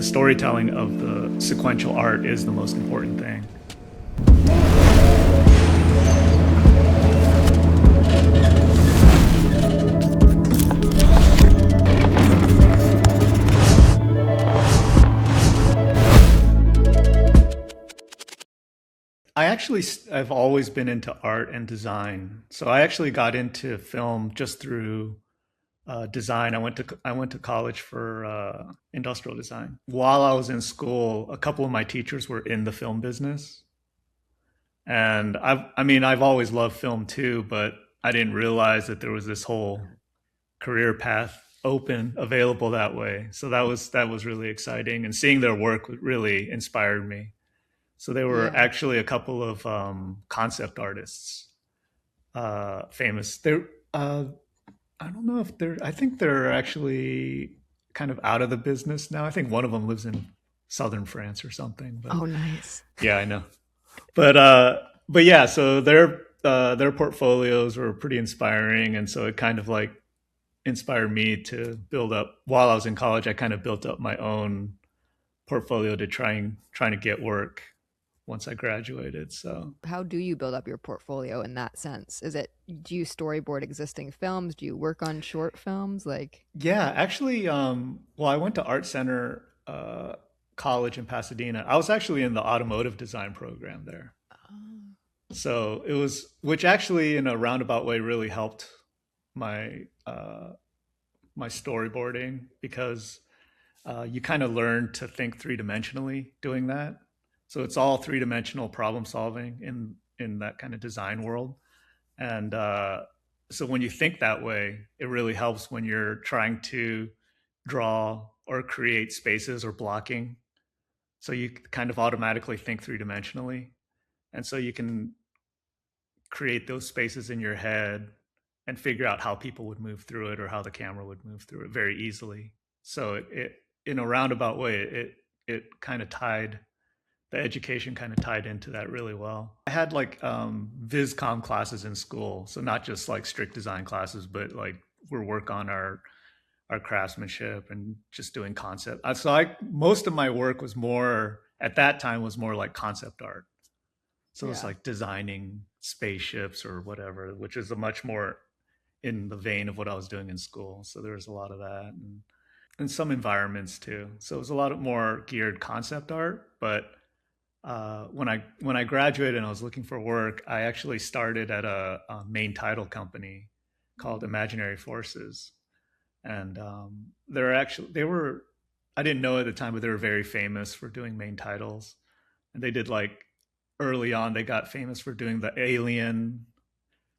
storytelling of the sequential art is the most important thing. I've always been into art and design. So I actually got into film just through design. I went to college for industrial design. While I was in school, a couple of my teachers were in the film business, and I've always loved film too, but I didn't realize that there was this whole career path open available that way. So that was really exciting, and seeing their work really inspired me. So they were Yeah. actually a couple of concept artists, famous. They're I don't know if they're. I think they're actually kind of out of the business now. I think one of them lives in southern France or something. But Oh, nice. yeah, I know. But yeah, so their portfolios were pretty inspiring, and so it kind of like inspired me to build up. While I was in college, I kind of built up my own portfolio to trying to get work once I graduated. So How do you build up your portfolio in that sense? Do you storyboard existing films? Do you work on short films? Like, yeah, actually, well, I went to Art Center College in Pasadena. I was actually in the automotive design program there. oh, So it was, which actually, in a roundabout way, really helped my my storyboarding because you kind of learn to think three dimensionally doing that. So it's all three dimensional problem solving in that kind of design world. And so when you think that way, it really helps when you're trying to draw or create spaces or blocking. So you kind of automatically think three dimensionally. And so you can create those spaces in your head and figure out how people would move through it or how the camera would move through it very easily. So it in a roundabout way, it kind of tied the education kind of tied into that really well. I had like viscom classes in school, so not just like strict design classes, but like we work on our craftsmanship and just doing concept. So I most of my work was more at that time was more like concept art. So it's yeah. like designing spaceships or whatever, which is a much more in the vein of what I was doing in school. So there was a lot of that and some environments too. So it was a lot of more geared concept art, but when I graduated and I was looking for work, I actually started at a main title company called Imaginary Forces, and they were I didn't know at the time, but they were very famous for doing main titles, and they did like early on they got famous for doing the Alien.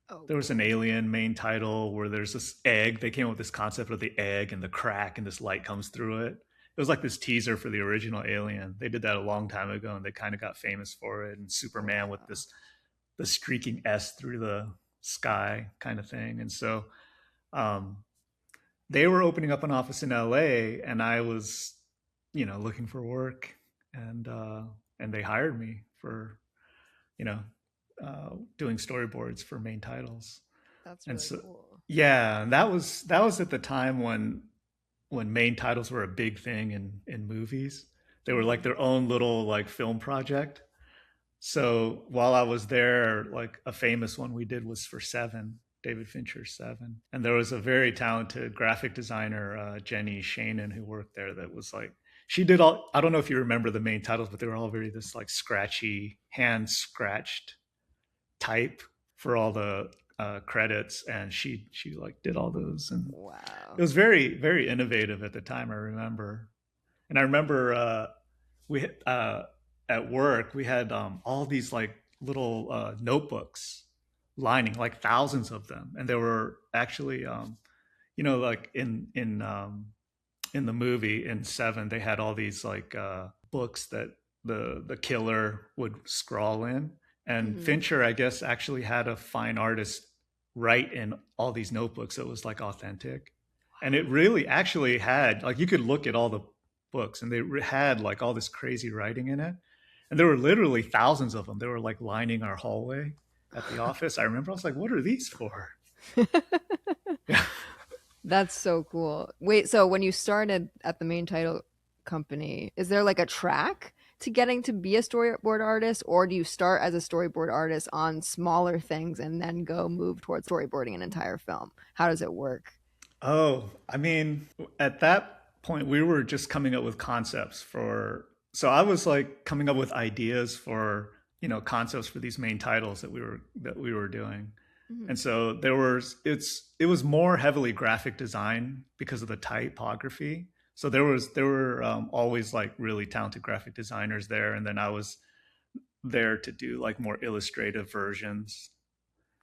Oh, There was an cool. Alien main title where there's this egg. They came up with this concept of the egg and the crack, and this light comes through it. It was like this teaser for the original Alien. They did that a long time ago, and they kind of got famous for it. And Superman with Wow. this the streaking S through the sky kind of thing. And so um, they were opening up an office in LA, and I was, looking for work, and and they hired me for you know doing storyboards for main titles. That's And really so, cool. yeah, and that was at the time when main titles were a big thing in movies. They were like Hmm. their own little like film project. So while I was there, like a famous one we did was for Seven, David Fincher's Seven, and there was a very talented graphic designer, Jenny Shanen, who worked there. That was like she did all. I don't know if you remember the main titles, but they were all very this like scratchy, hand scratched type for all the credits, and she like did all those, and it Wow. was very innovative at the time. I remember, and I remember we at work we had all these like little notebooks lining like thousands of them, and they were actually like in the movie in Seven they had all these like books that the killer would scrawl in, and Hmm. Fincher I guess actually had a fine artist write in all these notebooks, so it was like authentic. And it really actually had like you could look at all the books, and they had like all this crazy writing in it, and there were literally thousands of them. They were like lining our hallway at the office. I remember I was like, what are these for? Yeah. That's so cool. Wait, so when you started at the main title company, is there like a track to getting to be a storyboard artist, or do you start as a storyboard artist on smaller things and then go move towards storyboarding an entire film? How does it work? Oh, I mean, at that point, we were just coming up with concepts for. So I was like coming up with ideas for concepts for these main titles that we were doing, Hmm. and so it was more heavily graphic design because of the typography. So there were always like really talented graphic designers there, and then I was there to do like more illustrative versions.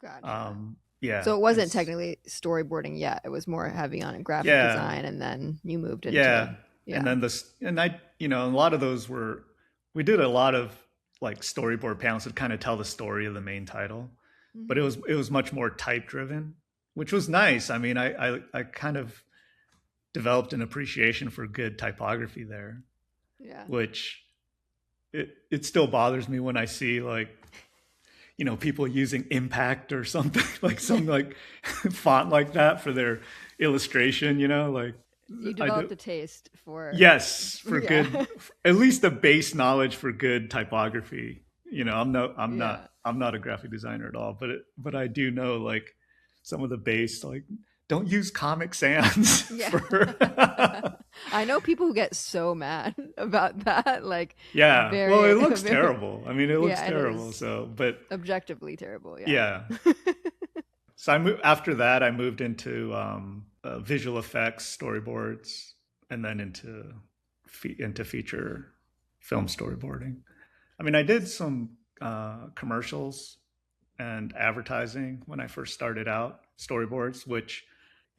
Gotcha. Yeah, So it wasn't technically storyboarding yet. It was more heavy on graphic yeah. design, and then you moved into, Yeah. And yeah. then a lot of those we did a lot of like storyboard panels that kind of tell the story of the main title, but it Hmm. was it was much more type driven, which was nice. I mean, I kind of developed an appreciation for good typography there, Yeah. which it still bothers me when I see like people using impact or something like some like font like that for their illustration, like You I developed do. a taste for, Yes, for yeah. good, at least the base knowledge for good typography. Yeah. I'm not a graphic designer at all, but I do know like some of the base, like don't use Comic Sans Yeah. for. I know people who get so mad about that, like Yeah, well, it very, looks very, terrible. I mean, it looks yeah, it terrible. is So, but objectively terrible. Yeah. yeah. So after that. I moved into visual effects, storyboards, and then into feature film storyboarding. I mean, I did some commercials and advertising when I first started out, storyboards, which,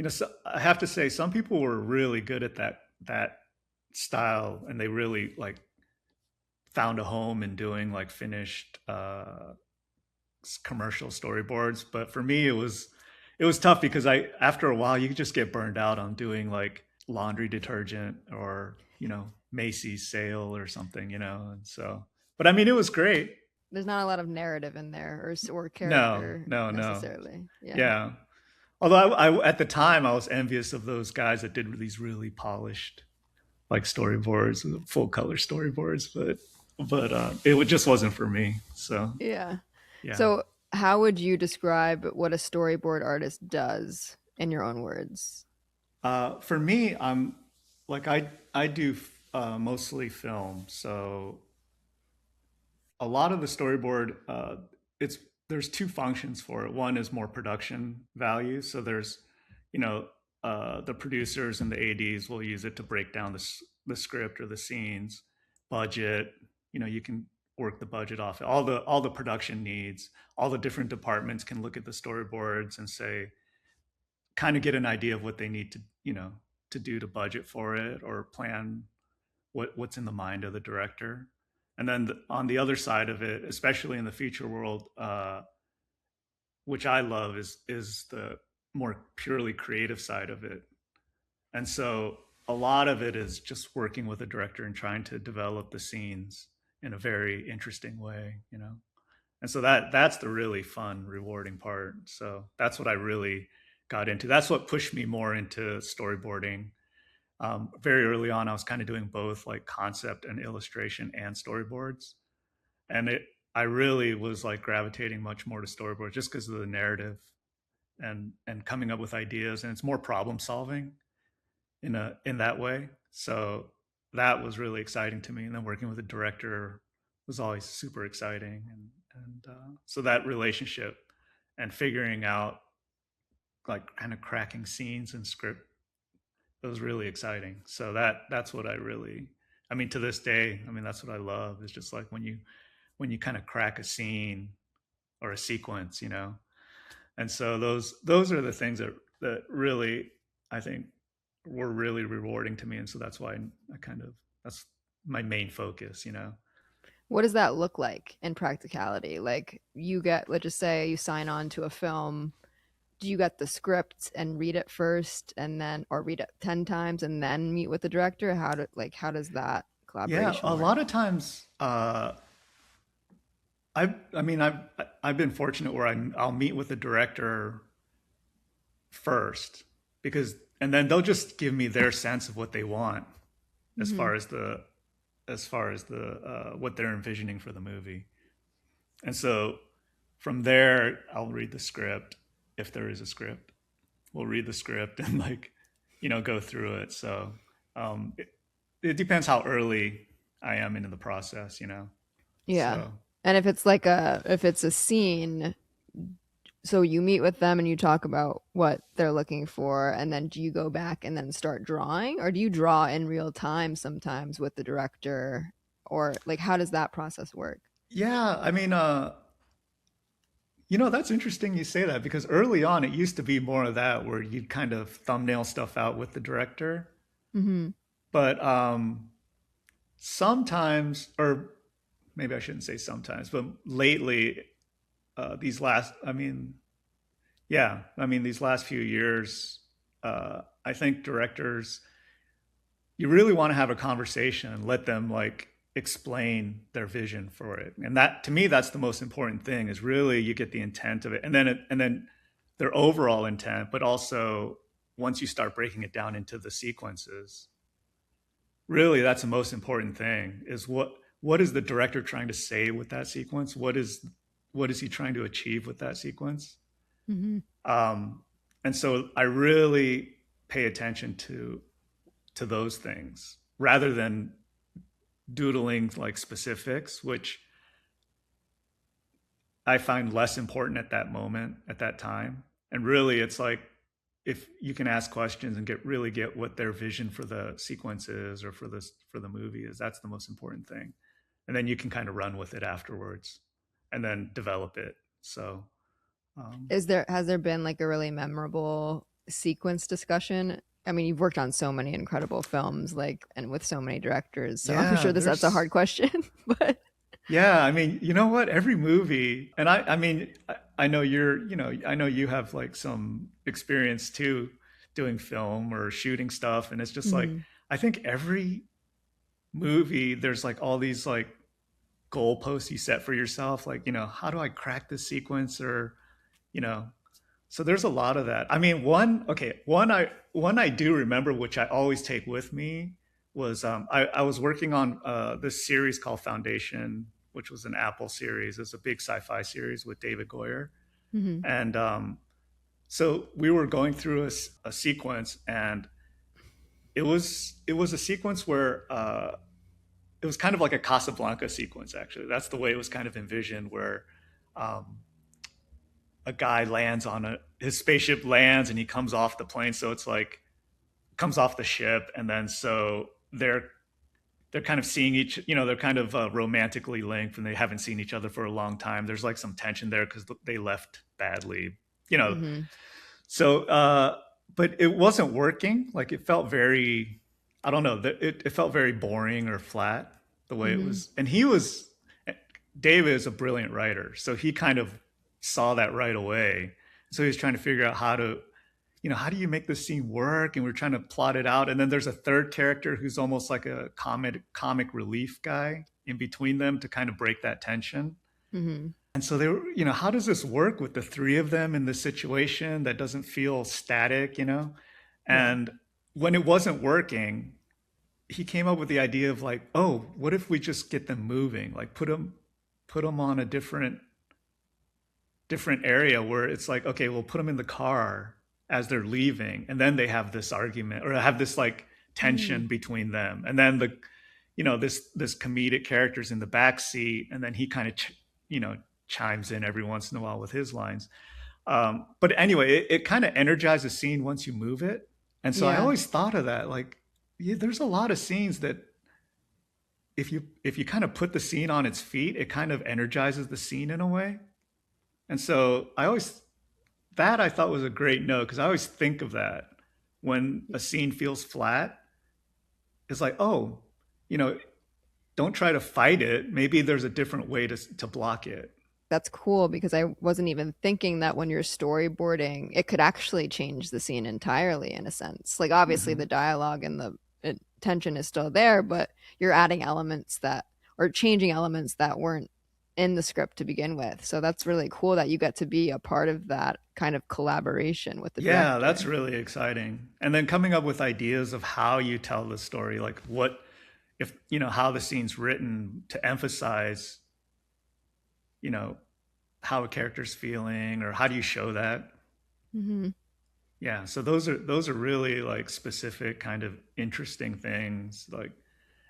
so I have to say, some people were really good at that style, and they really like found a home in doing like finished commercial storyboards. But for me, it was tough because I after a while you could just get burned out on doing like laundry detergent or Macy's sale or something, and so. But I mean, it was great. There's not a lot of narrative in there, or No, character no, no. necessarily. Yeah. Yeah. Although at the time I was envious of those guys that did these really polished like storyboards, full color storyboards, but it just wasn't for me. So Yeah. yeah. So, how would you describe what a storyboard artist does in your own words? For me, I'm like I do mostly film, so a lot of the storyboard, it's there's two functions for it. One is more production value, so there's you know the producers and the ads will use it to break down the script or the scenes. Budget, you can work the budget off it. All the production needs. All the different departments can look at the storyboards and say, kind of get an idea of what they need to do to budget for it or plan what's in the mind of the director. And then on the other side of it, especially in the feature world, which I love, is the more purely creative side of it. And so a lot of it is just working with a director and trying to develop the scenes in a very interesting way. And so that's the really fun, rewarding part. So that's what I really got into. That's what pushed me more into storyboarding. Very early on, I was kind of doing both, like concept and illustration and storyboards, and I really was like gravitating much more to storyboards just because of the narrative and coming up with ideas, and it's more problem solving in that way. So that was really exciting to me, and then working with a director was always super exciting, and so that relationship and figuring out like kind of cracking scenes and script, it was really exciting. So that's what I really, I mean, to this day, I mean, that's what I love, is just like when you kind of crack a scene or a sequence. And so those are the things that really, I think, were really rewarding to me. And so that's why I kind of, that's my main focus. What does that look like in practicality? Like, you get, let's just say you sign on to a film. Do you get the script and read it first, and then, or read it 10 times and then meet with the director? How does that Yeah, collaboration a work? lot of times, I mean, I've been fortunate where I'll meet with the director first, because and then they'll just give me their sense of what they want, as Mm-hmm. far as the what they're envisioning for the movie. And so from there, I'll read the script if there is a script. We'll read the script and like, go through it. So it, it depends how early I am into the process. Yeah. So And if it's a scene, so you meet with them and you talk about what they're looking for, and then do you go back and then start drawing, or do you draw in real time sometimes with the director, or like how does that process work? yeah, I mean, that's interesting you say that because early on it used to be more of that where you'd kind of thumbnail stuff out with the director. Mm-hmm. But sometimes, or maybe I shouldn't say sometimes, but lately, I mean, yeah, I mean, these last few years, I think directors, you really want to have a conversation and let them like explain their vision for it. And that, to me, that's the most important thing is really you get the intent of it, and then their overall intent, but also once you start breaking it down into the sequences, really that's the most important thing is what is the director trying to say with that sequence, what is he trying to achieve with that sequence. Mm-hmm. And so I really pay attention to those things rather than doodling like specifics, which I find less important at that moment, at that time. And really it's like if you can ask questions and get what their vision for the sequence is or for the movie is, that's the most important thing. And then you can kind of run with it afterwards and then develop it. So Has there been like a really memorable sequence discussion? I mean, you've worked on so many incredible films, like, and with so many directors, so I'm yeah, sure that's a there's hard question, but yeah, I mean, you know what? Every movie, and I mean, I know I know you have like some experience too doing film or shooting stuff. And it's just like, Mhm. I think every movie, there's like all these like goalposts you set for yourself. Like, how do I crack this sequence you know, so there's a lot of that. I mean, one I do remember, which I always take with me, was I was working on this series called Foundation, which was an Apple series. It's a big sci-fi series with David Goyer, Mhm. and so we were going through a sequence, and it was a sequence where it was kind of like a Casablanca sequence. Actually, that's the way it was kind of envisioned, where um, a guy lands on his spaceship lands and he comes off the plane, so it's like comes off the ship, and then so they're kind of seeing they're kind of romantically linked and they haven't seen each other for a long time. There's like some tension there because they left badly you know Mhm. so but it wasn't working. Like it felt very, I don't know, it felt very boring or flat the way it Mhm. was. And David is a brilliant writer, so he kind of saw that right away. So he was trying to figure out how do you make this scene work, and we're trying to plot it out. And then there's a third character who's almost like a comic relief guy in between them to kind of break that tension. Mhm. And so they were, how does this work with the three of them in this situation that doesn't feel static? Yeah. And when it wasn't working, he came up with the idea of like, oh, what if we just get them moving? Like put them on a different area where it's like, okay, we'll put them in the car as they're leaving, and then they have this argument or have this like Mm. tension between them, and then this comedic character's in the back seat, and then he kind of chimes in every once in a while with his lines. But anyway, it kind of energizes a scene once you move it. And so I Yeah. always thought of that, like, yeah, there's a lot of scenes that if you kind of put the scene on its feet, it kind of energizes the scene in a way. And so I thought was a great note because I always think of that when a scene feels flat. It's like, oh, you know, don't try to fight it. Maybe there's a different way to block it. That's cool because I wasn't even thinking that when you're storyboarding, it could actually change the scene entirely in a sense. Like obviously the Hmm. dialogue and the tension is still there, but you're adding elements that or changing elements that weren't in the script to begin with. So that's really cool that you get to be a part of that kind of collaboration with the Yeah, that's director. really exciting. And then coming up with ideas of how you tell the story, like what if, how the scene's written to emphasize, you know, how a character's feeling, or how do you show that? Hmm. Yeah, so those are really like specific kind of interesting things, like,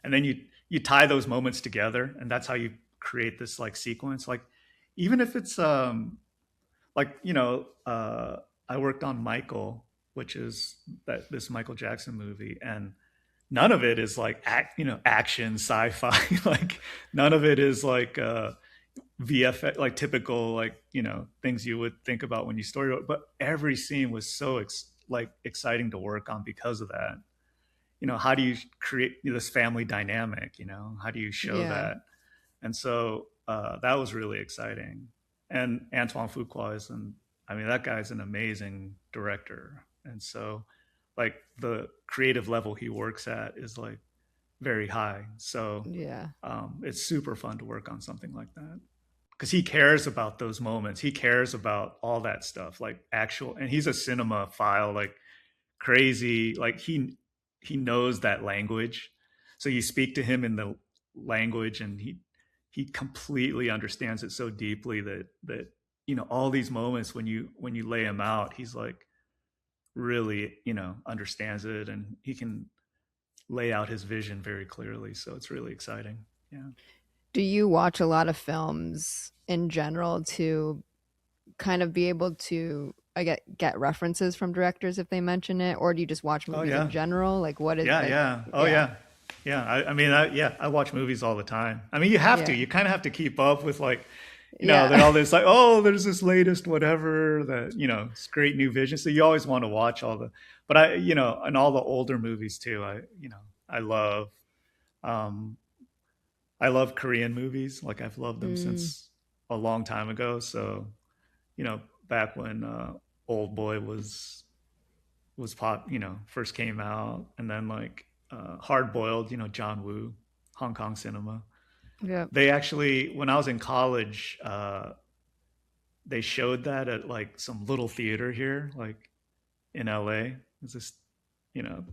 and then you tie those moments together, and that's how you create this like sequence, like even if it's like I worked on Michael, which is that this Michael Jackson movie, and none of it is like action sci-fi like none of it is like VFX, like typical, like things you would think about when you storyboard. But every scene was so like exciting to work on because of that. How do you create this family dynamic? How do you show Yeah. that? And so that was really exciting. And Antoine Fuqua is I mean, that guy's an amazing director. And so, like, the creative level he works at is like very high. So Yeah. it's super fun to work on something like that because he cares about those moments. He cares about all that stuff, like actual. And he's a cinema file, like crazy. Like he knows that language. So you speak to him in the language, and he completely understands it so deeply that all these moments when you lay him out, he's like really understands it, and he can lay out his vision very clearly. So it's really exciting. Yeah. Do you watch a lot of films in general to kind of be able to get references from directors if they mention it, or do you just watch Oh movies in yeah. general? Like what is Yeah, like yeah. Oh yeah. yeah. Yeah. I mean, I watch movies all the time. I mean, you have to. Yeah. You kind of have to keep up with like, they're Yeah. all this like, oh, there's this latest whatever that, it's great new vision. So you always want to watch all the, but and all the older movies too. I love, um, I love Korean movies. Like I've loved them Mm, since a long time ago. So, back when Old Boy was pop, first came out, and then like Hard Boiled, John Woo, Hong Kong cinema. yeah. They actually, when I was in college, they showed that at like some little theater here, like in LA. It's just, you know,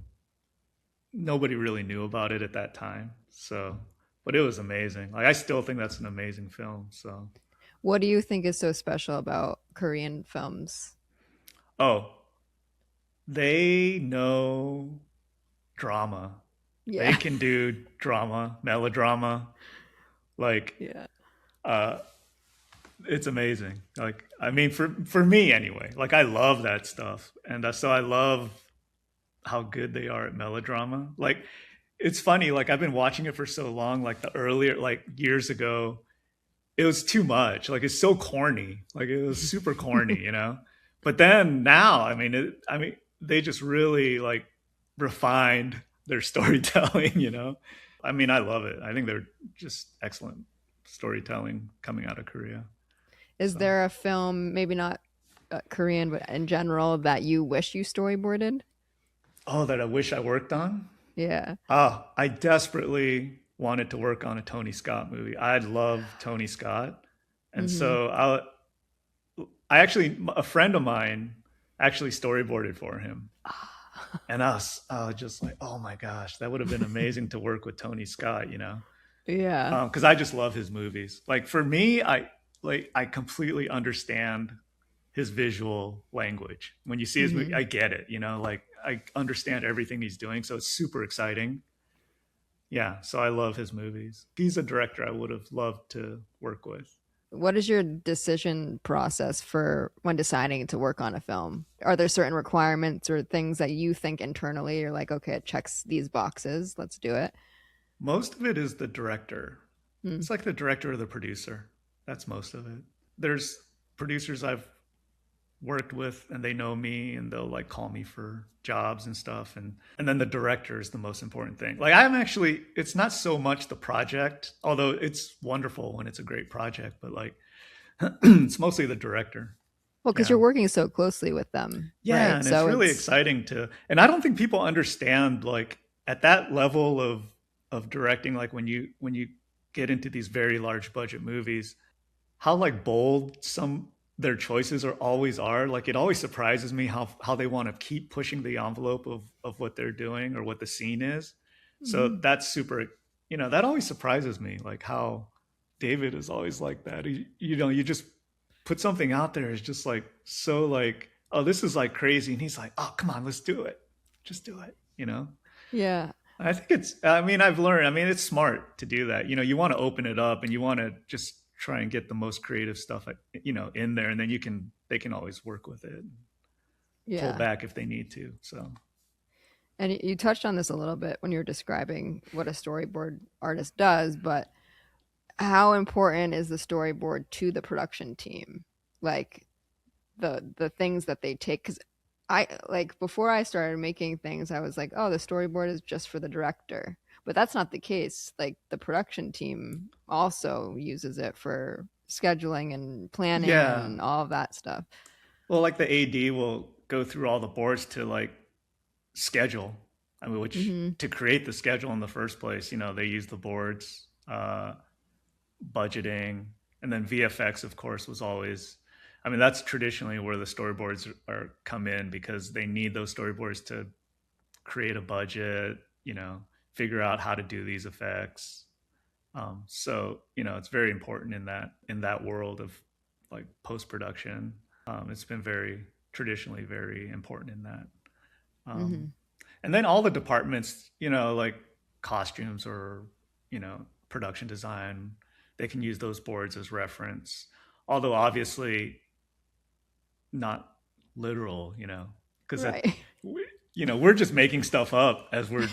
nobody really knew about it at that time. So, but it was amazing. Like I still think that's an amazing film. So, What do you think is so special about Korean films? oh, they know drama. They Yeah. can do drama, melodrama. Like, Yeah. uh, it's amazing. Like, I mean, for me anyway. Like, I love that stuff, and so I love how good they are at melodrama. Like, it's funny. Like, I've been watching it for so long. Like the earlier, like years ago, it was too much. Like, it's so corny. Like, it was super corny. But then now, I mean, they just really like refined their storytelling. I mean, I love it. I think they're just excellent storytelling coming out of Korea. Is So, there a film, maybe not Korean, but in general, that you wish you storyboarded? oh, that I wish I worked on. Yeah. Oh, I desperately wanted to work on a Tony Scott movie. I love Tony Scott, and Hmm. so I actually, a friend of mine actually storyboarded for him, and I was just like, oh my gosh, that would have been amazing to work with Tony Scott. Yeah. Because I just love his movies. Like for me, I completely understand his visual language. When you see his movie, Hmm. I get it. Like I understand everything he's doing, so it's super exciting. Yeah, so I love his movies. He's a director I would have loved to work with. What is your decision process for when deciding to work on a film? Are there certain requirements or things that you think internally you're like, okay, it checks these boxes, let's do it? Most of it is the director. Mm. It's like the director or the producer. That's most of it. There's producers I've worked with, and they know me, and they'll like call me for jobs and stuff, and then the director is the most important thing. Like I'm actually, it's not so much the project, although it's wonderful when it's a great project, but like it's mostly the director. Well, because Yeah. you're working so closely with them, Yeah, right? and it's So really it's exciting to, and I don't think people understand like at that level of directing, like when you get into these very large budget movies, how like bold some their choices are always are. Like it always surprises me how they want to keep pushing the envelope of what they're doing or what the scene is. So Mhm. that's super, that always surprises me, like how David is always like that. You just put something out there, is just like so like, oh, this is like crazy, and he's like, oh, come on, let's do it, just do it. Yeah. I think I mean, I've learned, I mean, it's smart to do that. You want to open it up and you want to just try and get the most creative stuff, in there. And then they can always work with it, pull Yeah. back if they need to. So, And you touched on this a little bit when you were describing what a storyboard artist does, but how important is the storyboard to the production team? Like the things that they take, cuz I like before I started making things, I was like, "Oh, the storyboard is just for the director." But that's not the case. Like the production team also uses it for scheduling and planning yeah. and all of that stuff. Well, like the AD will go through all the boards to like schedule. I mean, which Mhm. to create the schedule in the first place, they use the boards, budgeting, and then VFX, of course, was always. I mean, that's traditionally where the storyboards are come in, because they need those storyboards to create a budget, figure out how to do these effects. So it's very important in that world of like post production. It's been very traditionally very important in that. Um, Mhm. and then all the departments, like costumes or production design, they can use those boards as reference. Although obviously not literal, because that Right. we're just making stuff up as we're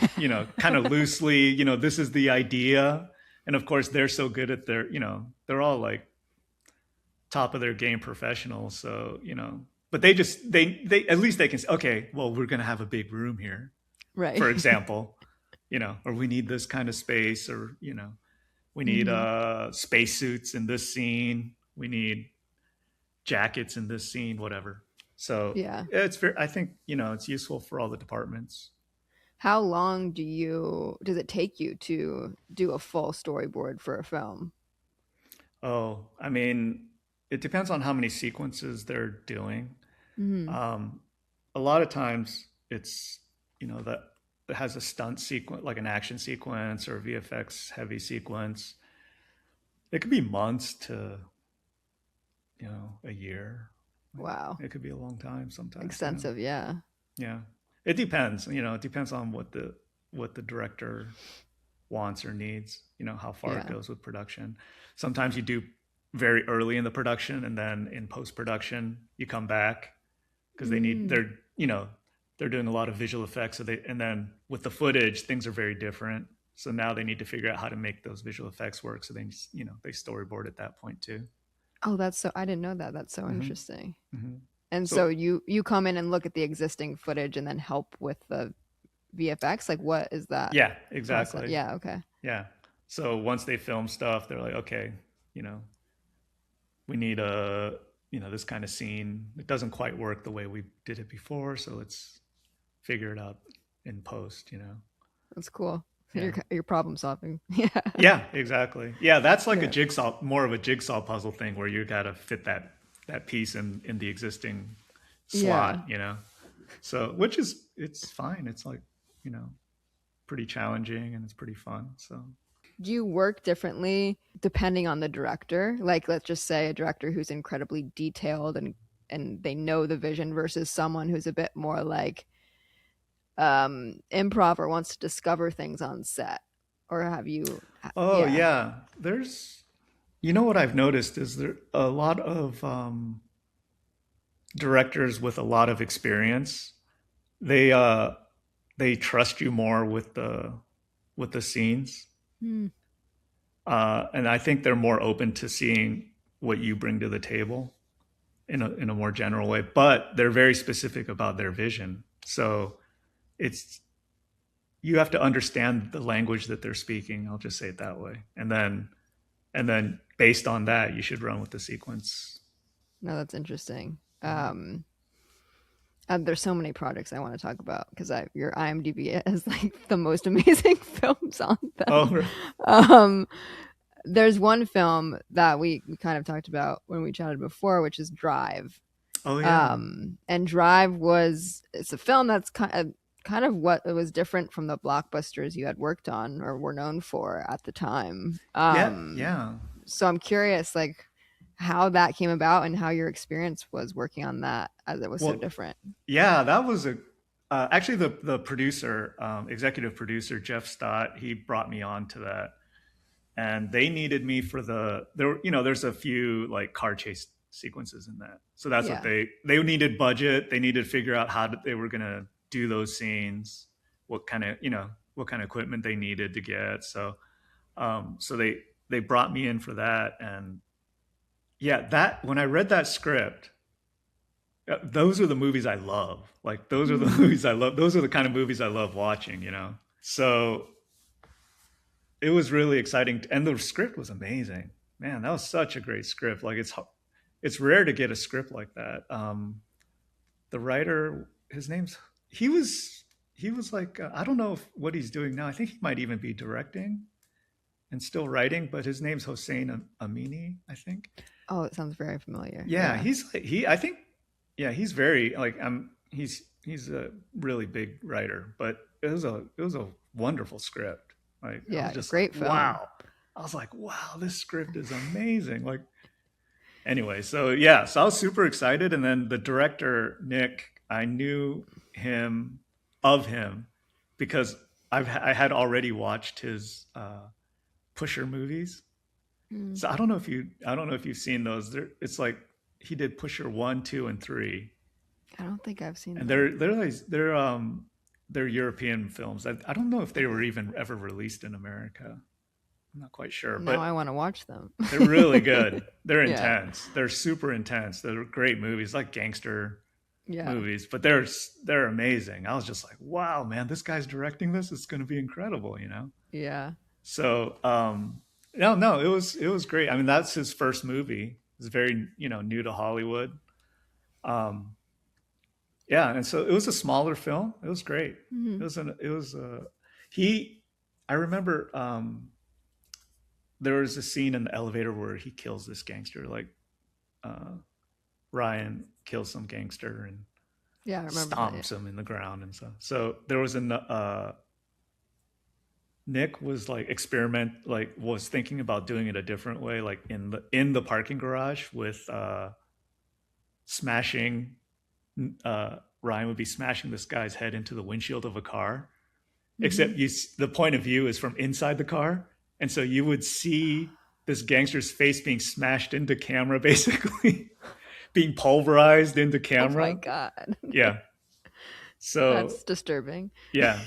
kind of loosely, this is the idea. And of course they're so good at they're all like top of their game professionals, so but they at least they can say, okay, well, we're going to have a big room here, Right. for example, or we need this kind of space, or we need Mhm. spacesuits in this scene, we need jackets in this scene, whatever. So Yeah. it's very, I think, it's useful for all the departments. How long does it take you to do a full storyboard for a film? Oh, I mean, it depends on how many sequences they're doing. Mhm. Um, a lot of times it's, that it has a stunt sequence, like an action sequence or VFX heavy sequence. It could be months to, a year. Wow. It could be a long time sometimes. Yeah. Extensive, yeah. Yeah. It depends, it depends on what the director wants or needs, how far it Yeah. goes with production. Sometimes you do very early in the production, and then in post production you come back because Mm. they're doing a lot of visual effects, and then with the footage things are very different, so now they need to figure out how to make those visual effects work, so they storyboard at that point too. Oh, that's so I didn't know that. That's so Hmm. interesting. Hmm. And so So you come in and look at the existing footage and then help with the VFX? Like what is that yeah, process? exactly. Yeah, okay. Yeah. So once they film stuff, they're like, okay, you know we need this kind of scene. It doesn't quite work the way we did it before, so let's figure it out in post. That's cool. Yeah. You're problem solving. Yeah. Yeah, exactly. Yeah, that's like a Yeah. jigsaw, more of a jigsaw puzzle thing, where you got to fit that piece in the existing Yeah. slot. So, which is, it's fine. It's like, you know, pretty challenging, and it's pretty fun. So, Do you work differently depending on the director? Like let's just say a director who's incredibly detailed and they know the vision versus someone who's a bit more like improv or wants to discover things on set. Or have you oh yeah. yeah, what I've noticed is there a lot of directors with a lot of experience. They they trust you more with the scenes, Hmm. and I think they're more open to seeing what you bring to the table in a more general way. But they're very specific about their vision. So it's you have to understand the language that they're speaking. I'll just say it that way, and then based on that, you should run with the sequence. No, that's interesting. Mhm. There's so many projects I want to talk about because your IMDb has like the most amazing films on them. Oh, Um, There's one film that we kind of talked about when we chatted before, which is Drive. Oh yeah. And Drive it's a film that's kind of what it was different from the blockbusters you had worked on or were known for at the time. Yeah, yeah. So I'm curious, like, how that came about and how your experience was working on that as it was so Well, different. yeah, that was a actually the producer, executive producer Jeff Stott. He brought me on to that, and they needed me for there's a few like car chase sequences in that, so that's what Yeah. they needed budget. They needed to figure out they were gonna do those scenes, what kind of equipment they needed to get. So they brought me in for that, and yeah, that when I read that script, those are the movies I love. Like those are the Mm. movies I love. Those are the kind of movies I love watching. So it was really exciting, and the script was amazing. Man, that was such a great script. Like it's rare to get a script like that. The writer, his name's he was like I don't know what he's doing now. I think he might even be directing and still writing, but his name's Hossein Amini, I think. Oh, it sounds very familiar. Yeah, Yeah. he's he. I think yeah, he's very like he's a really big writer, but it was a wonderful script. Like I was Yeah, just like, great film. wow. I was like, wow, this script is amazing. Like anyway, so yeah, so I was super excited, and then the director Nick, I knew him of him because I had already watched his Pusher movies. Mm. So I don't know if you've seen those. It's like he did Pusher 1, 2, and 3, I don't think I've seen and that. they're European films. I don't know if they were even ever released in America. I'm not quite sure, Now but I want to watch them. they're really good. They're Yeah. intense. They're super intense. They're great movies, like gangster Yeah. movies, but they're amazing. I was just like, wow, man, this guy's directing this. It's going to be incredible. Yeah. So no, it was great. I mean, that's his first movie. It's very new to Hollywood. Um, yeah, and so it was a smaller film. It was great. Hmm. It was he. I remember there was a scene in the elevator where he kills this gangster. Like uh, Ryan kills some gangster and Yeah, I remember that. Yeah. stomps him in the ground and stuff. So there was an Nick was like was thinking about doing it a different way, like in the parking garage with smashing Ryan would be smashing this guy's head into the windshield of a car. Hmm. Except the point of view is from inside the car, and so you would see this gangster's face being smashed into camera, basically being pulverized into Oh my camera. god. Yeah. So That's disturbing. yeah,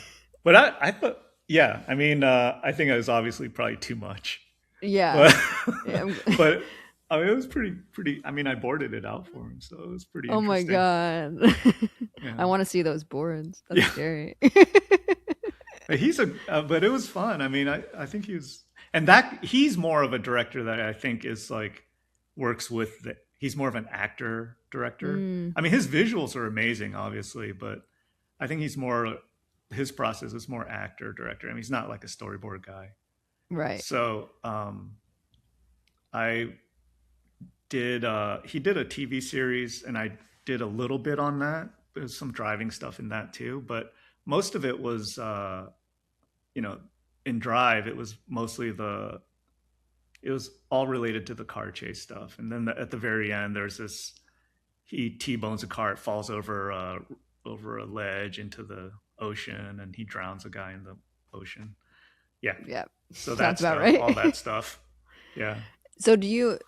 but I thought yeah. I mean, I think it was obviously probably too much, Yeah. but Yeah. but I mean, it was pretty. I mean, I boarded it out for him, so it was pretty Oh my interesting. god. Yeah, I want to see those boards. That's yeah. scary. But but it was fun. I mean, I think and that he's more of a director that I think is like works with he's more of an actor director. Mm, I mean, his visuals are amazing, obviously, but I think his process is more actor director. I mean, he's not like a storyboard guy. right. So I he did a TV series, and I did a little bit on that. There's some driving stuff in that too, but most of it was you know in Drive. It was mostly it was all related to the car chase stuff, and then at the very end there's this he t-bones a car. It falls over a ledge into the ocean, and he drowns a guy in the ocean. Yeah, Yeah. so that Sounds about stuff, all right. that stuff. Yeah, So do you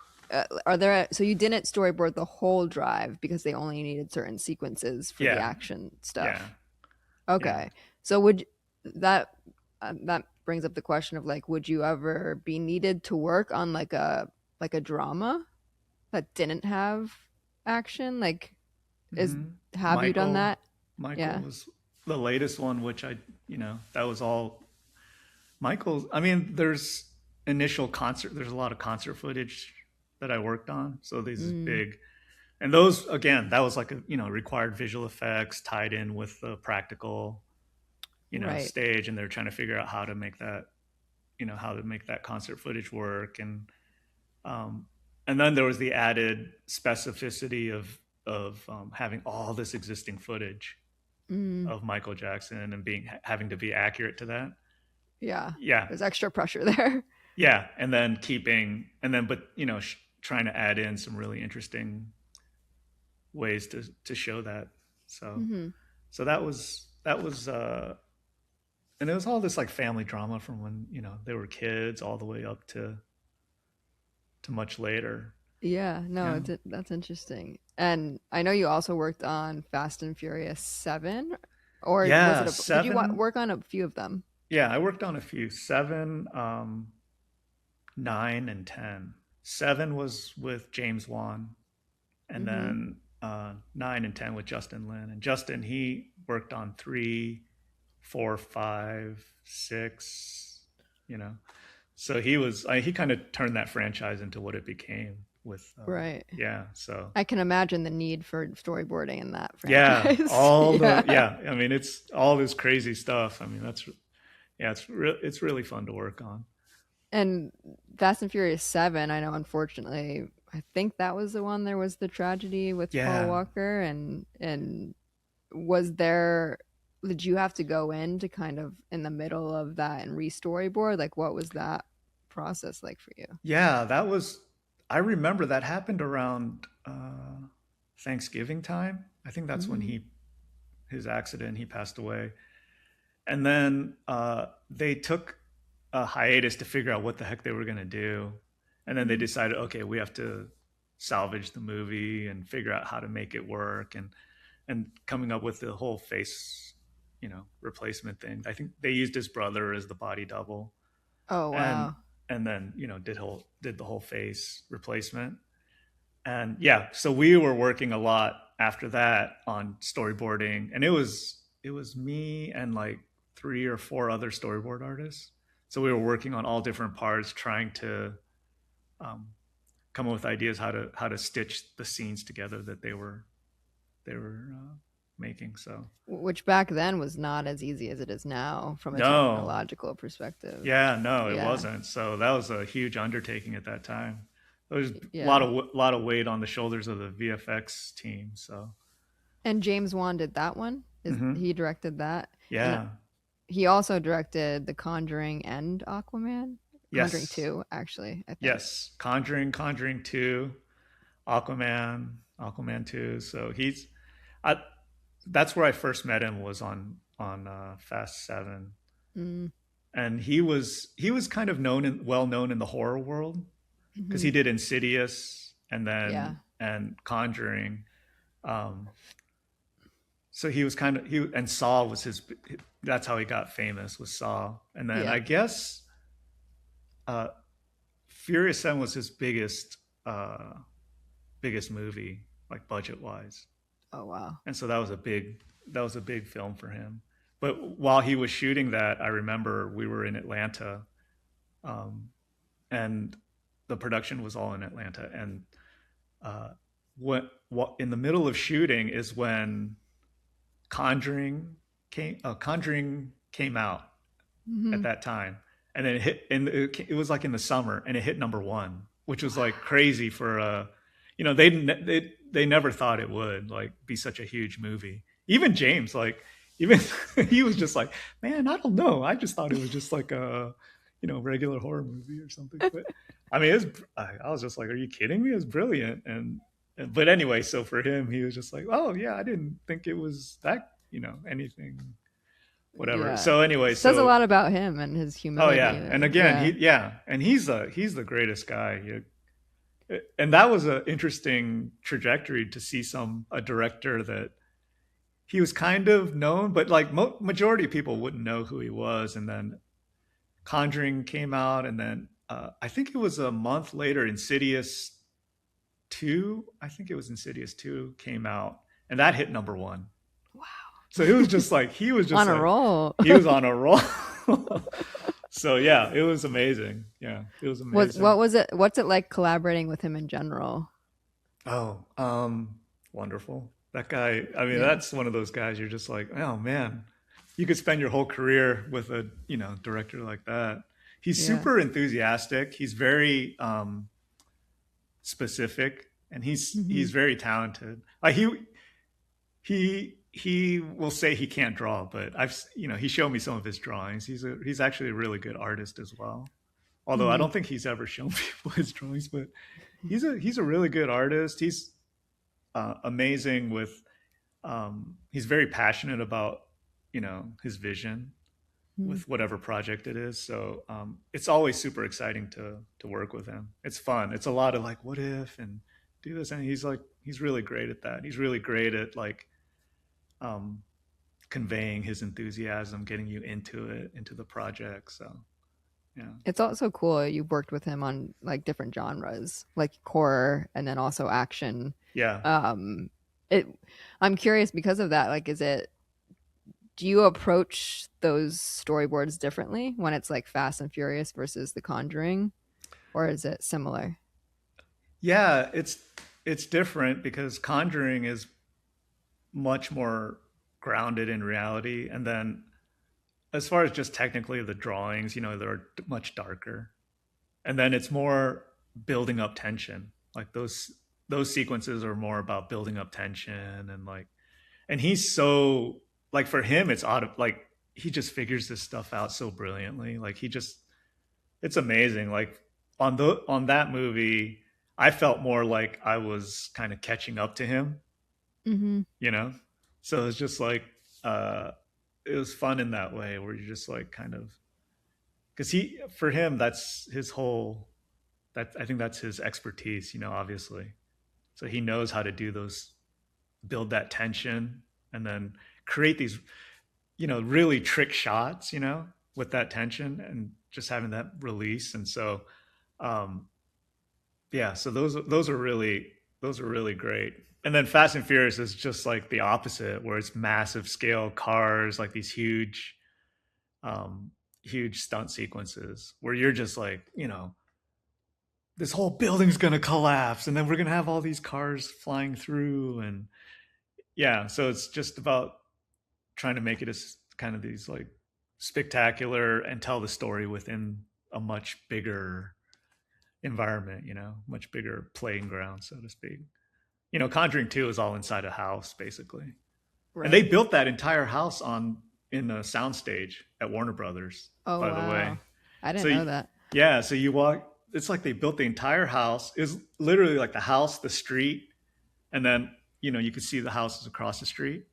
are there so you didn't storyboard the whole drive because they only needed certain sequences for the yeah, action yeah, stuff. yeah. Okay. So would that that brings up the question of like would you ever be needed to work on like a drama that didn't have action? Like is hmm have you done Michael, that? Michael Yeah. was the latest one, which that was all Michael's. I mean, there's a lot of concert footage that I worked on. So this is Mm, big, and those again, that was like required visual effects tied in with the practical right. stage, and they're trying to figure out how to make that how to make that concert footage work. Um, and then there was the added specificity of having all this existing footage Mm, of Michael Jackson and being having to be accurate to that. yeah. Yeah, There's extra pressure there. yeah, and then but trying to add in some really interesting ways to show that. So Hmm. that was and it was all this like family drama from when they were kids all the way up to much later. Yeah, no, Yeah, that's interesting. And I know you also worked on Fast and Furious 7, or was yeah, it did you seven. work on a few of them? Yeah, I worked on a few. Seven, 9 and 10. Seven was with James Wan, and Hmm. then 9 and 10 with Justin Lin. And Justin, he worked on 3, 4, 5, 6. You know, so he kind of turned that franchise into what it became. With Right. yeah, so I can imagine the need for storyboarding in that yeah, franchise. Yeah. I mean, it's all this crazy stuff. I mean, yeah, it's really fun to work on. And Fast and Furious 7, I know unfortunately, I think that was the one there was the tragedy with Paul Yeah, Walker, and was there did you have to go in to kind of in the middle of that and re-storyboard? Like what was that process like for you? yeah, that was. I remember that happened around Thanksgiving time. I think that's when Hmm. his accident, he passed away, and then they took a hiatus to figure out what the heck they were going to do, and then they Hmm. decided, okay, we have to salvage the movie and figure out how to make it work, and coming up with the whole face, replacement thing. I think they used his brother as the body double, Oh and wow. and then did the whole face replacement. And yeah, so we were working a lot after that on storyboarding, and it was me and like 3 or 4 other storyboard artists. So we were working on all different parts, trying to um, come up with ideas how to stitch the scenes together that they were making. So Which back then was not as easy as it is now from a no, technological perspective. yeah, no, it Yeah. wasn't. So that was a huge undertaking at that time. There was a lot Yeah. of lot of weight on the shoulders of the VFX team. So And James Wan did that one. Is hmm he directed that? And yeah, he also directed The Conjuring and Aquaman. Conjuring yes, 2, actually, I think. yes, Conjuring 2, Aquaman 2. So I, that's where I first met him, was on Fast 7, Mm, and he was kind of well known in the horror world because hmm. he did Insidious Yeah. and Conjuring. Um, so he was kind of he and Saw was his. That's how he got famous, was Saw, and then Yeah. I guess uh, Furious 7 was his biggest movie, like budget wise, Oh wow. and so that was a big film for him. But while he was shooting that, I remember we were in Atlanta, um, and the production was all in Atlanta, and uh, what in the middle of shooting is when Conjuring came out at Hmm. that time, and then it was like in the summer, and it hit number one, which was like Wow. crazy for they never thought it would like be such a huge movie. Even James, like, even he was just like, man, I don't know, I just thought it was just like a regular horror movie or something. But I mean, I was just like, are you kidding me? It's brilliant. But anyway, so for him, he was just like, oh yeah, I didn't think it was that anything, whatever. Yeah. So anyway, Says a so lot about him and his oh humility. yeah, and again, Yeah. and he's the greatest guy. And that was an interesting trajectory to see a director that he was kind of known, but like majority of people wouldn't know who he was. And then Conjuring came out, and then I think it was a month later, Insidious 2. I think it was Insidious 2 came out, and that hit number one. So it was just like he was just On a like roll. he was on a roll. So yeah, it was amazing. Yeah, it was What amazing. was it? What's it like collaborating with him in general? Oh, wonderful. That guy, I mean, Yeah. that's one of those guys you're just like, oh man, you could spend your whole career with a director like that. he's Yeah. super enthusiastic. He's very specific, and Hmm. he's very talented. Like he will say he can't draw, but he showed me some of his drawings. He's actually a really good artist as well. Although I Hmm. don't think he's ever shown people his drawings, but he's a really good artist. He's amazing with he's very passionate about his vision Hmm. with whatever project it is. So it's always super exciting to work with him. It's fun. It's a lot of like, what if and do this, and he's really great at that. He's really great at like um, conveying his enthusiasm, getting you into it, into the project. So yeah, It's also cool you've worked with him on like different genres, like horror and then also action. yeah, Um, it I'm curious because of that, like is it do you approach those storyboards differently when it's like Fast and Furious versus The Conjuring, or is it similar? yeah. It's different because Conjuring is much more grounded in reality, and then as far as just technically the drawings, they're much darker, and then it's more building up tension. Like those sequences are more about building up tension and like, and he's so like for him it's auto like he just figures this stuff out so brilliantly. Like it's amazing. Like on that movie, I felt more like I was kind of catching up to him, Hmm. you know. So it's just like uh it was fun in that way where you're just like kind of because for him that's his whole that I think that's his expertise, obviously. So he knows how to do those, build that tension, and then create these, really trick shots, with that tension and just having that release. And so, um, yeah, so those are really great. And then Fast and Furious is just like the opposite, where it's massive scale cars, like these um, huge stunt sequences, where you're just like, this whole building's gonna collapse, and then we're gonna have all these cars flying through, and yeah, so it's just about trying to make it as kind of these like spectacular and tell the story within a much bigger environment, much bigger playing ground, so to speak. Conjuring 2 is all inside a house basically. And they Right. built that entire house in a soundstage at Warner Brothers, Oh by the way. wow. I didn't So know that. yeah, so you walk, it's like they built the entire house. It was literally like the house, the street, and then you could see the houses across the street.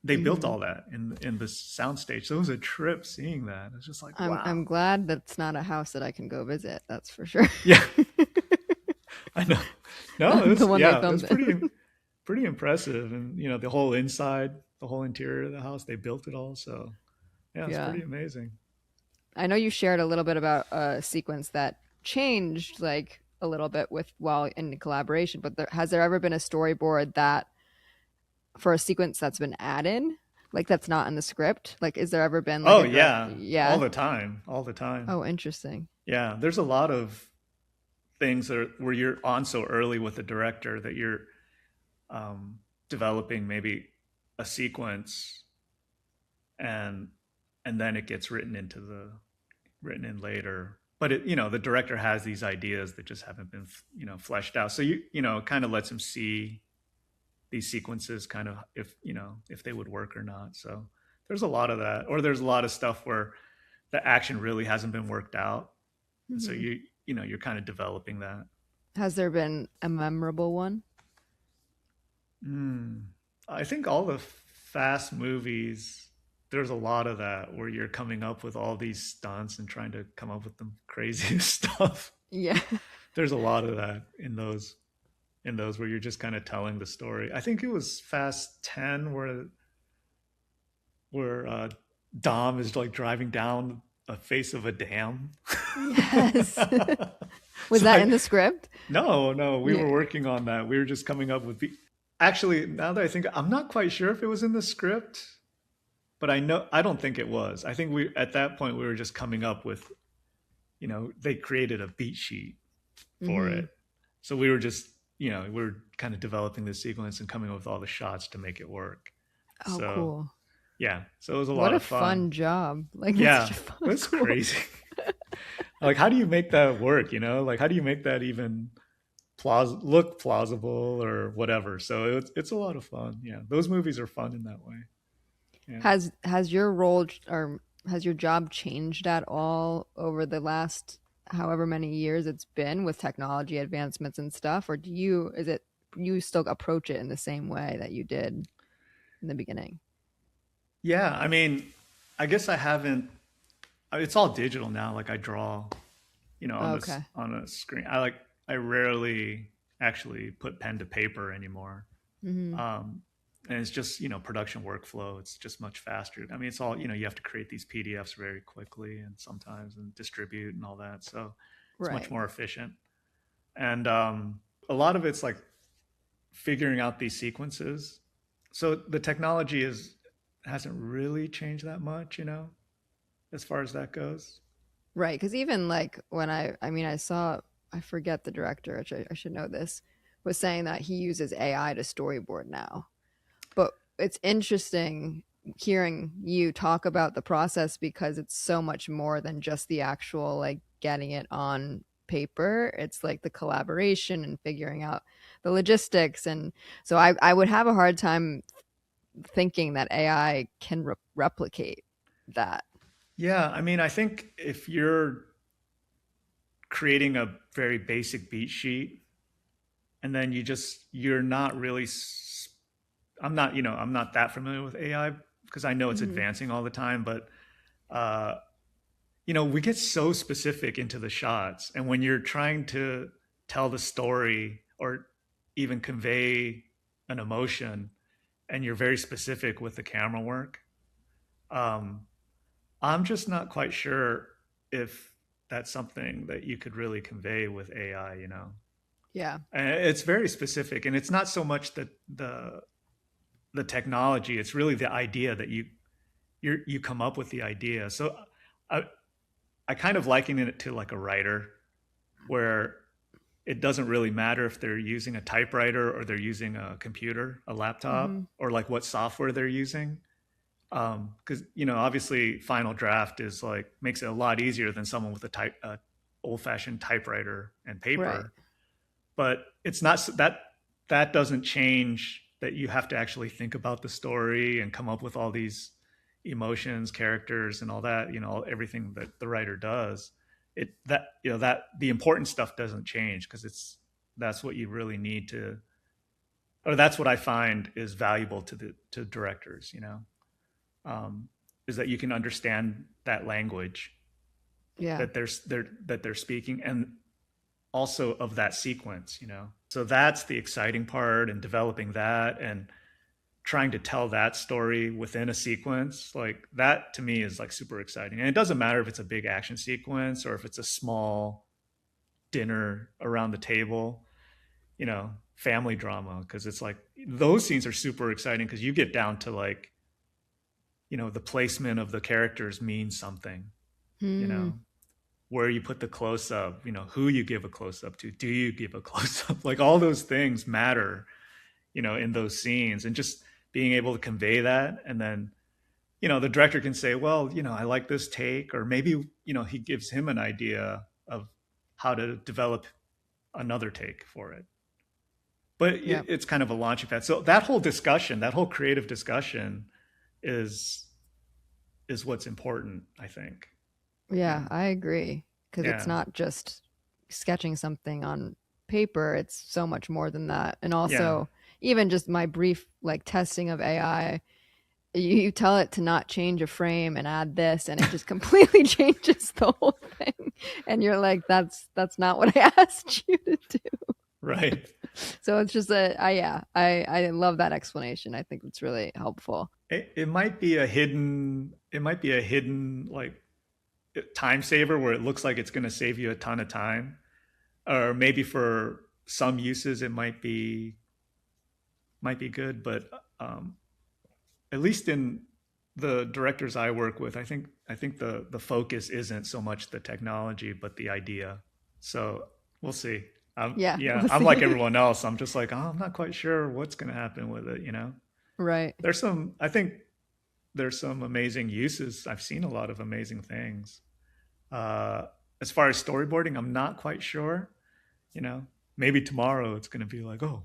They built Hmm. all that in the soundstage. So it was a trip seeing that. It's just like I'm wow. glad that's not a house that I can go visit. That's for sure. Yeah, I know. No, The one they it's filmed pretty in. pretty impressive, and the whole inside, the whole interior of the house, they built it all. So yeah, it's Yeah. pretty amazing. I know you shared a little bit about a sequence that changed like a little bit with while in collaboration, but has there ever been a storyboard that for a sequence that's been added, like that's not in the script? Like, is there ever been like Oh a direct? yeah, all Yeah. the time, all the time. Oh, interesting. Yeah, there's a lot of things where you're on so early with the director that you're developing maybe a sequence, and then it gets written in later. But the director has these ideas that just haven't been fleshed out. So it kind of lets him see these sequences, kind of if they would work or not. So there's a lot of that, or there's a lot of stuff where the action really hasn't been worked out, and so Hmm. you're kind of developing that. Has there been a memorable one? Mm. I think all the fast movies, there's a lot of that where you're coming up with all these stunts and trying to come up with the craziest stuff. Yeah. There's a lot of that in those where you're just kind of telling the story. I think it was Fast 10 where Dom is like driving down a face of a dam. Yes. Was So that in the script? no, we Yeah. were working on that. We were just coming up with actually, now that I think, I'm not quite sure if it was in the script, but I don't think it was. I think we at that point we were just coming up with, they created a beat sheet for Hmm. it. So we were just, we were kind of developing the sequence and coming up with all the shots to make it work. Oh, So cool. yeah, so it was a What lot a of fun. fun job. Like that's such Yeah, a fun it was school. crazy. Like, how do you make that work? You know, like how do you make that even look plausible or whatever? So it's a lot of fun. Yeah, those movies are fun in that way. Yeah. Has your role or has your job changed at all over the last however many years it's been with technology advancements and stuff, or do you is it you still approach it in the same way that you did in the beginning? Yeah, I mean, I guess I haven't. It's all digital now. Like I draw, on this Okay. on a screen. I rarely actually put pen to paper anymore. Hmm. Um, and it's just production workflow. It's just much faster. I mean, it's all you have to create these PDFs very quickly and sometimes and distribute and all that. So it's much Right. more efficient. And a lot of it's like figuring out these sequences. So the technology is hasn't really changed that much, as far as that goes. Right, because even like when I mean, I saw, I forget the director, which I should know this, was saying that he uses AI to storyboard now. But it's interesting hearing you talk about the process because it's so much more than just the actual like getting it on paper. It's like the collaboration and figuring out the logistics. And so I would have a hard time thinking that AI can replicate that. Yeah, I mean, I think if you're creating a very basic beat sheet and then you're not really I'm not that familiar with AI because I know it's Hmm. advancing all the time, but uh we get so specific into the shots, and when you're trying to tell the story or even convey an emotion and you're very specific with the camera work, um I'm just not quite sure if that's something that you could really convey with AI. Yeah. And it's very specific, and it's not so much the technology; it's really the idea that you come up with the idea. So I I kind of liken it to like a writer, where it doesn't really matter if they're using a typewriter or they're using a computer, a Hmm. laptop, or like what software they're using. Because obviously Final Draft is like makes it a lot easier than someone with a old fashioned typewriter and Right. paper. But it's not that doesn't change that you have to actually think about the story and come up with all these emotions, characters, and all that. Everything that the writer does. That the important stuff doesn't change because that's what you really need to, or that's what I find is valuable to directors. Um, is that you can understand that language Yeah. that they're speaking, and also of that sequence. So that's the exciting part, and developing that and trying to tell that story within a sequence, like that to me is like super exciting. And it doesn't matter if it's a big action sequence or if it's a small dinner around the table, family drama, because it's like those scenes are super exciting because you get down to like the placement of the characters means something, you Hmm. know where you put the close up, who you give a close up to, do you give a close up, like all those things matter, in those scenes, and just being able to convey that. And then, the director can say, well, I like this take, or maybe, he gives him an idea of how to develop another take for it. But Yeah. it's kind of a launching pad. So that whole discussion, that whole creative discussion is what's important, I think. Yeah, Yeah. I agree. Because it's Yeah. not just sketching something on paper, it's so much more than that. And Yeah. also, even just my brief like testing of AI, you tell it to not change a frame and add this, and it just completely changes the whole thing. And you're like, that's not what I asked you to do. Right. So it's just I love that explanation. I think it's really helpful. It might be a hidden like time saver where it looks like it's going to save you a ton of time, or maybe for some uses it might be good, but um, at least in the directors I work with, I think the focus isn't so much the technology but the idea. So we'll see. Yeah, Yeah, we'll I'm like see. everyone else. I'm just like, oh, I'm not quite sure what's going to happen with it. Right. I think there's some amazing uses. I've seen a lot of amazing things. Uh, as far as storyboarding, I'm not quite sure. You know, maybe tomorrow it's going to be like, oh,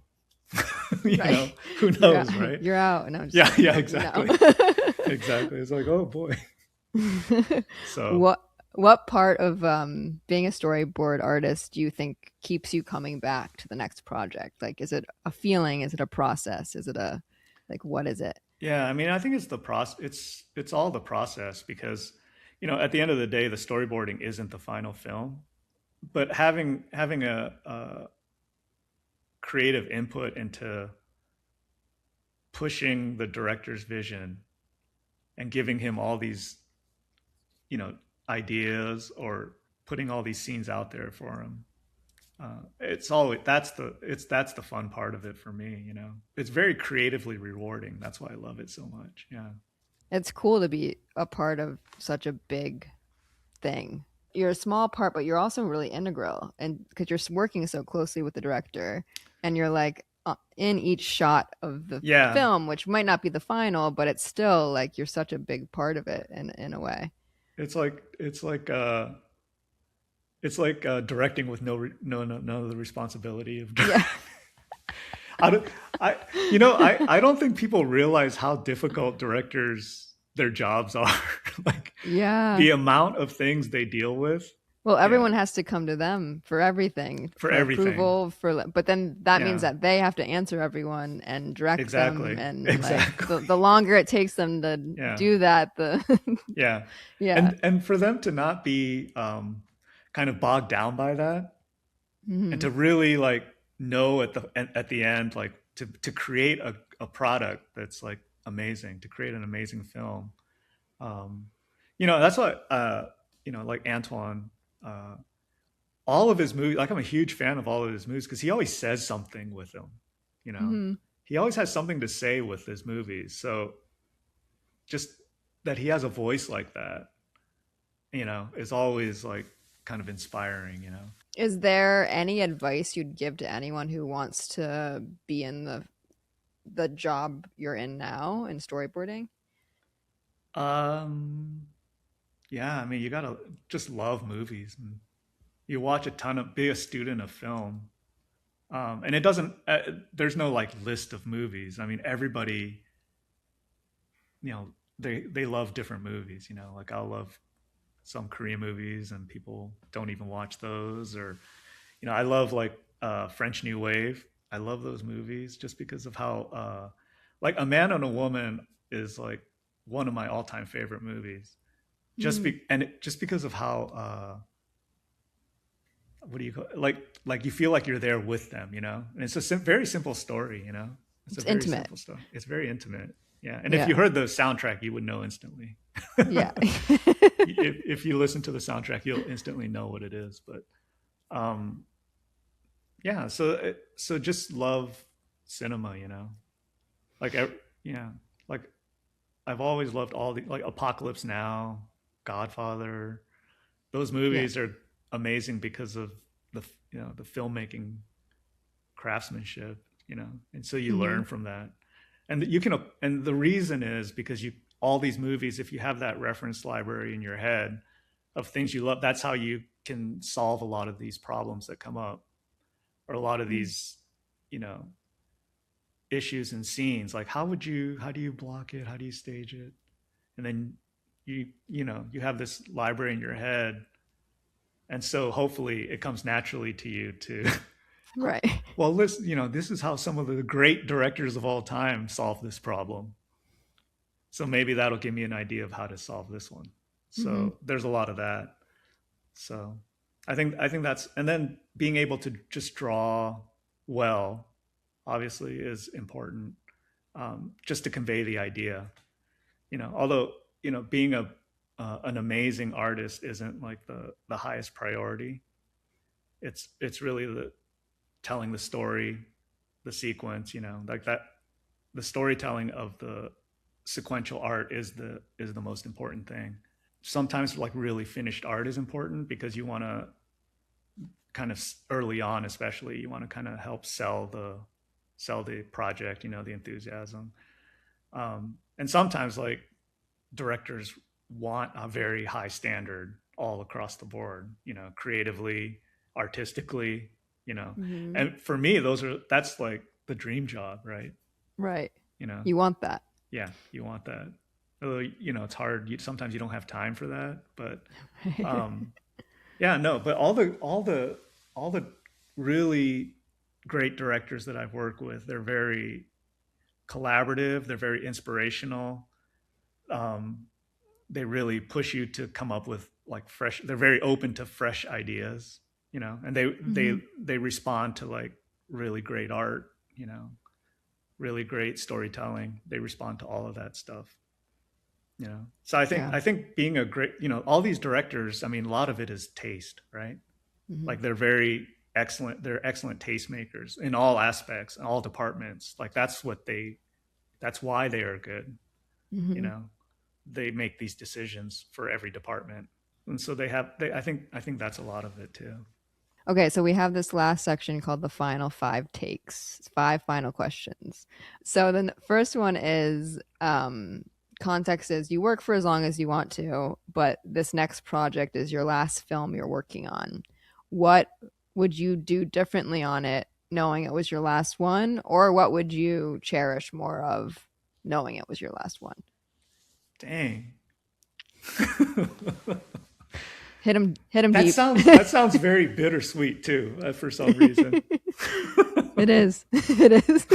Right. who You're out. knows, right? You're out. No, I'm just Yeah, kidding. yeah, But no. exactly. Exactly. It's like, oh boy. So, What part of being a storyboard artist do you think keeps you coming back to the next project? Like, is it a feeling? Is it a process? Is it a like what is it? yeah, I mean, I think it's the process. It's all the process because, at the end of the day, the storyboarding isn't the final film, but having a creative input into pushing the director's vision and giving him all these, you know, ideas or putting all these scenes out there for him. It's all that's the fun part of it for me. It's very creatively rewarding. That's why I love it so much. Yeah. It's cool to be a part of such a big thing. You're a small part, but you're also really integral, and because you're working so closely with the director, and you're like in each shot of the Yeah. film, which might not be the final, but it's still like you're such a big part of it in a way. It's like directing with none of the responsibility of Yeah. I don't, I don't think people realize how difficult directors their jobs are. Like Yeah. the amount of things they deal with. Well, Yeah, everyone has to come to them for everything, for for everything. approval, but then that means Yeah, that they have to answer everyone and direct them, exactly, and like exactly. the longer it takes them to Yeah, do that, the yeah, yeah. and for them to not be kind of bogged down by that, and Hmm. to really like know at the end, like to create a product that's like amazing, to create an amazing film. Um, that's what like Antoine. Uh, all of his movies, like I'm a huge fan of all of his movies because he always says something with them. You know, Hmm. he always has something to say with his movies. So just that he has a voice like that, is always like kind of inspiring. Is there any advice you'd give to anyone who wants to be in the job you're in now in storyboarding? Um, yeah, I mean, you gotta just love movies and you watch a ton of, be a student of film. And it doesn't, there's no like list of movies. I mean, everybody, they love different movies, like I'll love some Korean movies and people don't even watch those. Or, I love like French New Wave. I love those movies just because of how, like A Man and a Woman is like one of my all-time favorite movies. Mm. Just because of how, what do you call it? Like you feel like you're there with them, and it's a very simple story. It's a It's very intimate. simple story. It's very intimate. Yeah, and if you Yeah. heard the soundtrack, you would know instantly. Yeah. If you listen to the soundtrack, you'll instantly know what it is. But um, yeah, so just love cinema. Like yeah, like I've always loved all the like Apocalypse Now, Godfather. Those Yeah. movies are amazing because of the the filmmaking craftsmanship. And so you Hmm. learn from that. And and the reason is because you all these movies, if you have that reference library in your head of things you love, that's how you can solve a lot of these problems that come up, or a lot of Mm. these you know issues and scenes. Like how do you block it, how do you stage it? And then you have this library in your head, and so hopefully it comes naturally to you to Right. well, listen, this is how some of the great directors of all time solve this problem. So maybe that'll give me an idea of how to solve this one. Hmm. So there's a lot of that. So I think that's, and then being able to just draw well, obviously, is important, just to convey the idea. Although being an amazing artist isn't like the highest priority. It's really the telling the story, the sequence, like that. The storytelling of the sequential art is the most important thing. Sometimes like really finished art is important because you want to kind of early on, especially, you want to kind of help sell the project, the enthusiasm. And sometimes like directors want a very high standard. all across the board, creatively, artistically, you know. Hmm. And for me, that's like the dream job, right? Right. You know, You want that. yeah, you want that. Although, it's hard. Sometimes you don't have time for that, but um, yeah, no, but all the really great directors that I've worked with, they're very collaborative, they're very inspirational. Um, they really push you to come up with like fresh, they're very open to fresh ideas, and they Hmm. they they respond to like really great art, really great storytelling. They respond to all of that stuff. So i think Yeah. i think being a great, all these directors, I mean, a lot of it is taste, right? Hmm. Like they're excellent tastemakers in all aspects, in all departments. Like that's why they are good. you Hmm. know they make these decisions for every department, and so I think that's a lot of it too. Okay, so we have this last section called the final five takes, five final questions. So the first one is context is you work for as long as you want to, but this next project is your last film you're working on. What would you do differently on it knowing it was your last one, or what would you cherish more of knowing it was your last one? Dang. Hit him that deep. sounds that sounds very bittersweet too, for some reason. It is. It is.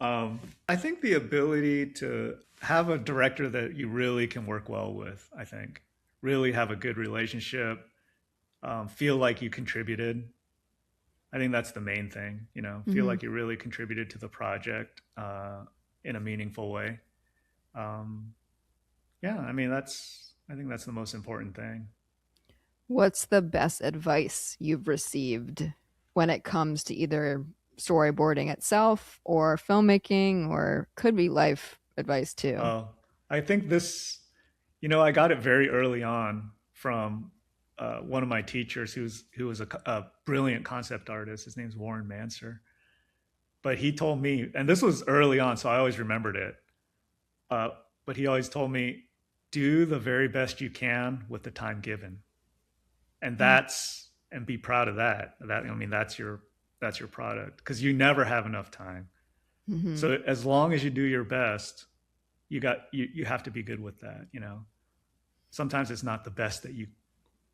I think the ability to have a director that you really can work well with, I think, really have a good relationship, feel like you contributed. I think that's the main thing, feel Hmm. like you really contributed to the project in a meaningful way. Um, yeah, I mean, I think that's the most important thing. What's the best advice you've received when it comes to either storyboarding itself or filmmaking, or could be life advice too? Oh, I think I got it very early on from one of my teachers who was a brilliant concept artist. His name's Warren Manser. But he told me, and this was early on, so I always remembered it. Uh, but he always told me, do the very best you can with the time given, and be proud of that. That I mean, that's your product, because you never have enough time. Mm-hmm. So as long as you do your best, you have to be good with that. Sometimes it's not the best that you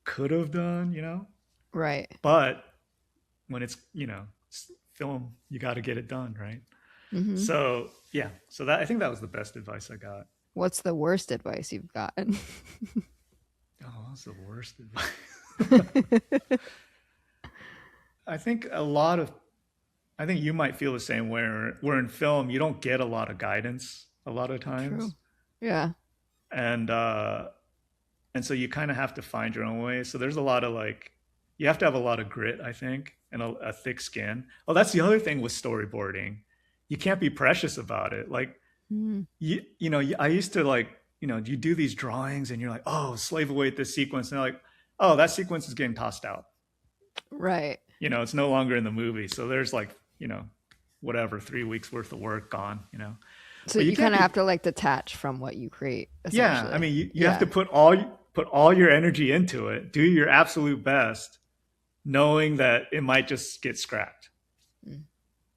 could have done, Right. but when it's film, you got to get it done, right? Mm-hmm. So yeah, so that I think that was the best advice I got. What's the worst advice you've gotten? Oh, that's the worst advice. I think I think you might feel the same way. Where in film, you don't get a lot of guidance a lot of True. times, Yeah. and uh, and so you kind of have to find your own way. So there's a lot of like, you have to have a lot of grit, I think, and a thick skin. Oh, that's the other thing with storyboarding. You can't be precious about it. Like Mm-hmm. I used to like, you do these drawings and you're like, oh, slave away at this sequence, and they're like, oh, that sequence is getting tossed out. Right. It's no longer in the movie. So there's like, whatever, 3 weeks worth of work gone. So But you you can't kind of be. have to like detach from what you create, Yeah, I essentially. mean, you have to Yeah. put all your energy into it. Do your absolute best, knowing that it might just get scrapped, Mm.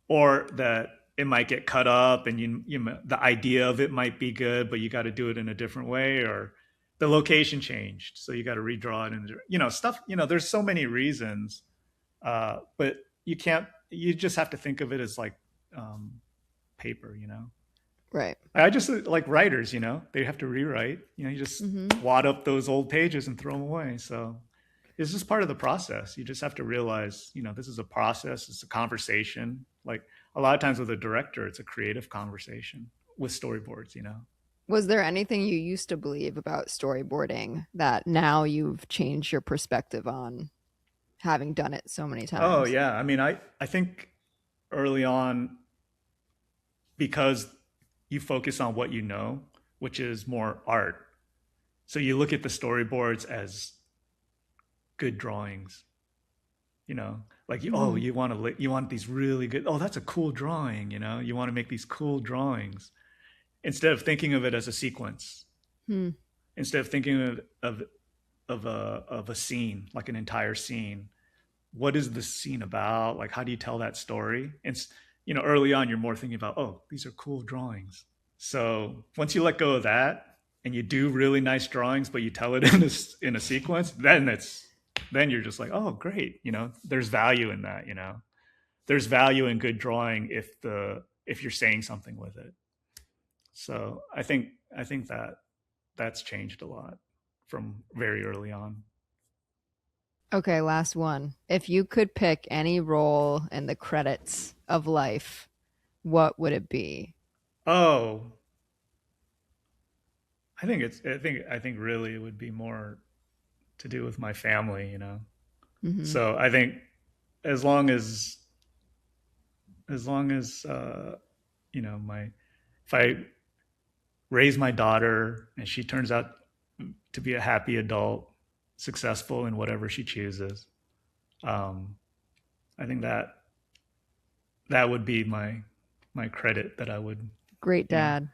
or that it might get cut up, and the idea of it might be good, but you got to do it in a different way, or the location changed, so you got to redraw it, and stuff. There's so many reasons, but you can't. You just have to think of it as like um, paper. Right. I just like writers. They have to rewrite. You just Mm-hmm. wad up those old pages and throw them away. So it's just part of the process. You just have to realize, this is a process. It's a conversation. Like a lot of times with a director, it's a creative conversation with storyboards. Was there anything you used to believe about storyboarding that now you've changed your perspective on, having done it so many Oh times? yeah. I mean, I think early on, because you focus on what you know, which is more art. So you look at the storyboards as good drawings, like Mm-hmm. you want these really good, oh, that's a cool drawing, you want to make these cool drawings instead of thinking of it as a sequence. Hmm. instead of thinking of a scene, like an entire scene, what is the scene about? Like, how do you tell that story? It's, early on, you're more thinking about, oh, these are cool drawings. So once you let go of that and you do really nice drawings, but you tell it in a sequence, then you're just like, oh, great. There's value in that. There's value in good drawing if you're saying something with it. So I think that that's changed a lot from very early on. Okay, last one. If you could pick any role in the credits of life, what would it be? Oh, I think really it would be more to do with my family. Hmm. So I think as long as as long as my if I raise my daughter and she turns out to be a happy adult, successful in whatever she chooses, um, I think that would be my credit that I would, Great you know, dad.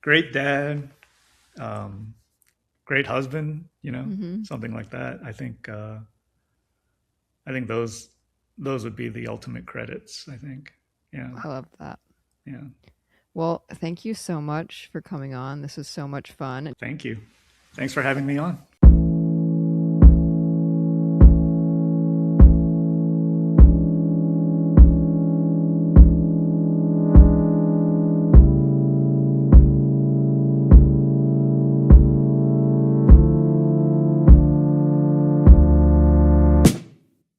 great dad, um, great husband, Hmm. something like that. I think those would be the ultimate credits. I think, yeah, I love that. yeah. Well, thank you so much for coming on. This was so much fun. Thank you. Thanks for having me on.